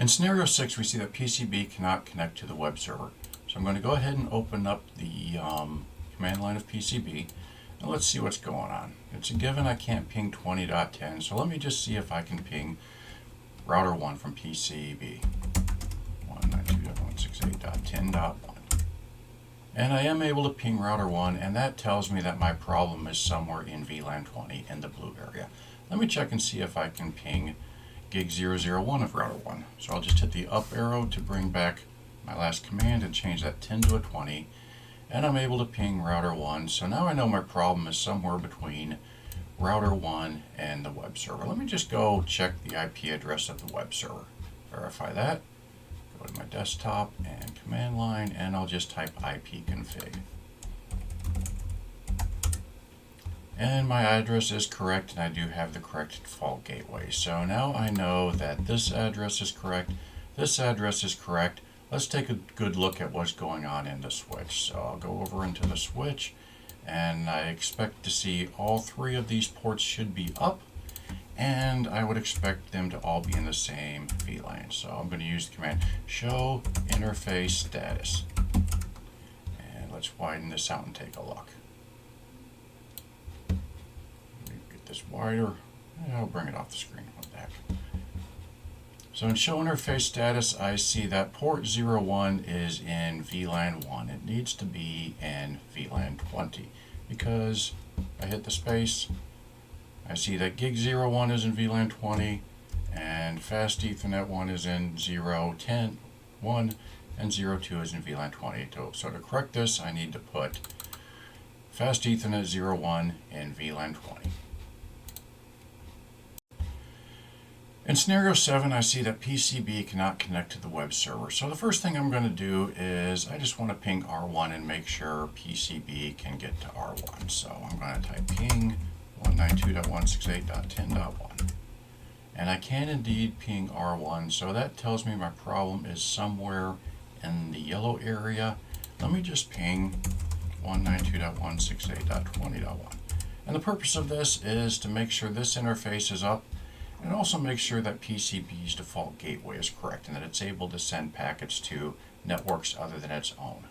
In scenario 6, we see that PCB cannot connect to the web server. So I'm going to go ahead and open up the command line of PCB, and let's see what's going on. It's a given I can't ping 20.10, so let me just see if I can ping router 1 from PCB. 192.168.10.1. And I am able to ping router 1, and that tells me that my problem is somewhere in VLAN 20 in the blue area. Let me check and see if I can ping gig 001 of router 1. So I'll just hit the up arrow to bring back my last command and change that 10 to a 20, and I'm able to ping router 1. So now I know my problem is somewhere between router 1 and the web server. Let me just go check the IP address of the web server. Verify that. Go to my desktop and command line, and I'll just type ipconfig. And my address is correct, and I do have the correct default gateway. So now I know that this address is correct, this address is correct. Let's take a good look at what's going on in the switch. So I'll go over into the switch, and I expect to see all 3 of these ports should be up, and I would expect them to all be in the same VLAN. So I'm going to use the command show interface status. And let's widen this out and take a look. This wider, and I'll bring it off the screen. What the heck? So in show interface status, I see that port 01 is in VLAN 1. It needs to be in VLAN 20 because I hit the space. I see that gig 01 is in VLAN 20, and fast Ethernet 1 is in 010 1, and 02 is in VLAN 20. So to correct this, I need to put fast Ethernet 01 in VLAN 20. In scenario 7, I see that PCB cannot connect to the web server. So the first thing I'm going to do is I just want to ping R1 and make sure PCB can get to R1. So I'm going to type ping 192.168.10.1. And I can indeed ping R1, so that tells me my problem is somewhere in the yellow area. Let me just ping 192.168.20.1. And the purpose of this is to make sure this interface is up, and also make sure that PCB's default gateway is correct and that it's able to send packets to networks other than its own.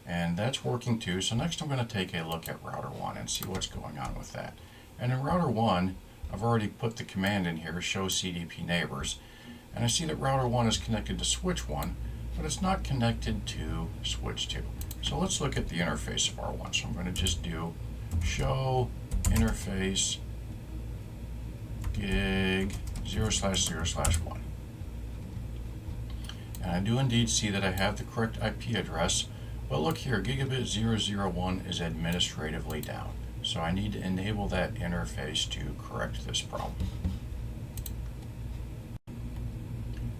And that's working too. So next I'm going to take a look at router 1 and see what's going on with that. And in router 1, I've already put the command in here, show CDP neighbors, and I see that router 1 is connected to switch 1, but it's not connected to switch 2. So let's look at the interface of R1. So I'm going to just do show interface gig 0/0/1. And I do indeed see that I have the correct IP address, but look here, gigabit 001 is administratively down. So I need to enable that interface to correct this problem.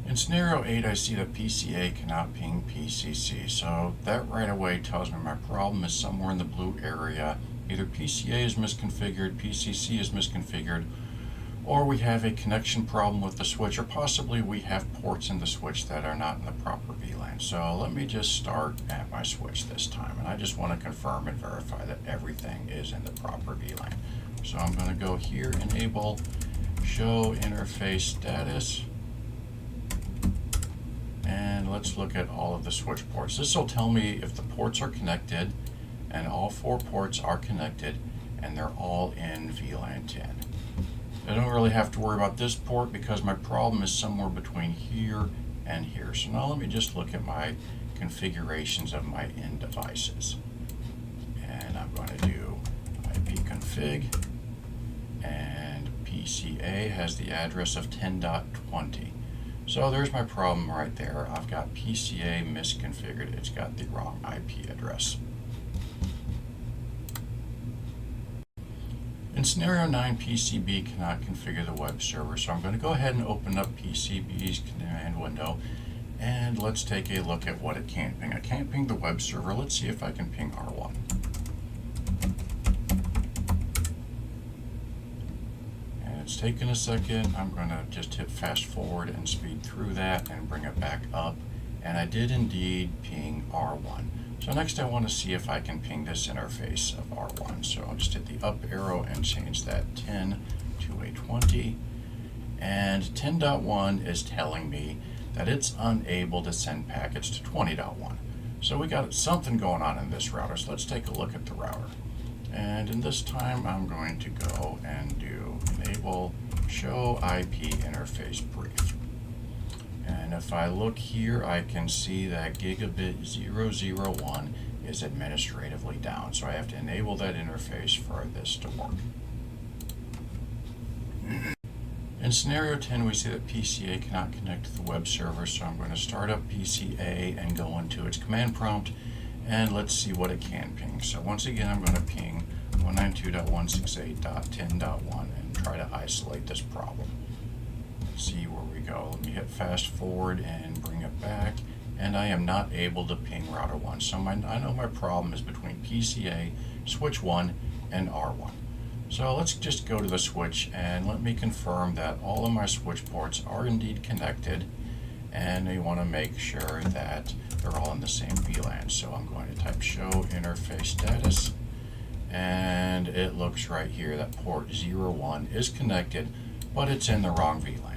In scenario 8, I see that PCA cannot ping PCC. So that right away tells me my problem is somewhere in the blue area. Either PCA is misconfigured, PCC is misconfigured, or we have a connection problem with the switch, or possibly we have ports in the switch that are not in the proper VLAN. So let me just start at my switch this time, and I just want to confirm and verify that everything is in the proper VLAN. So I'm going to go here, enable show interface status, and let's look at all of the switch ports. This will tell me if the ports are connected, and all 4 ports are connected, and they're all in VLAN 10. I don't really have to worry about this port because my problem is somewhere between here and here. So now let me just look at my configurations of my end devices. And I'm going to do ipconfig, and PCA has the address of 10.20. So there's my problem right there. I've got PCA misconfigured. It's got the wrong IP address. In scenario 9, PCB cannot configure the web server, so I'm going to go ahead and open up PCB's command window, and let's take a look at what it can't ping. I can't ping the web server. Let's see if I can ping R1. And it's taken a second. I'm going to just hit fast forward and speed through that and bring it back up, and I did indeed ping R1. So next I want to see if I can ping this interface of R1. So I'll just hit the up arrow and change that 10 to a 20. and 10.1 is telling me that it's unable to send packets to 20.1. So we got something going on in this router. So let's take a look at the router. And in this time, I'm going to go and do enable show IP interface brief. And if I look here, I can see that gigabit 001 is administratively down. So I have to enable that interface for this to work. In scenario 10, we see that PCA cannot connect to the web server, so I'm going to start up PCA and go into its command prompt, and let's see what it can ping. So once again, I'm going to ping 192.168.10.1 and try to isolate this problem. Let's see where we go. Let me hit fast forward and bring it back, and I am not able to ping router 1. So I know my problem is between PCA, switch 1, and R1. So let's just go to the switch and let me confirm that all of my switch ports are indeed connected, and we want to make sure that they're all in the same VLAN. So I'm going to type show interface status, and it looks right here that port 01 is connected, but it's in the wrong VLAN.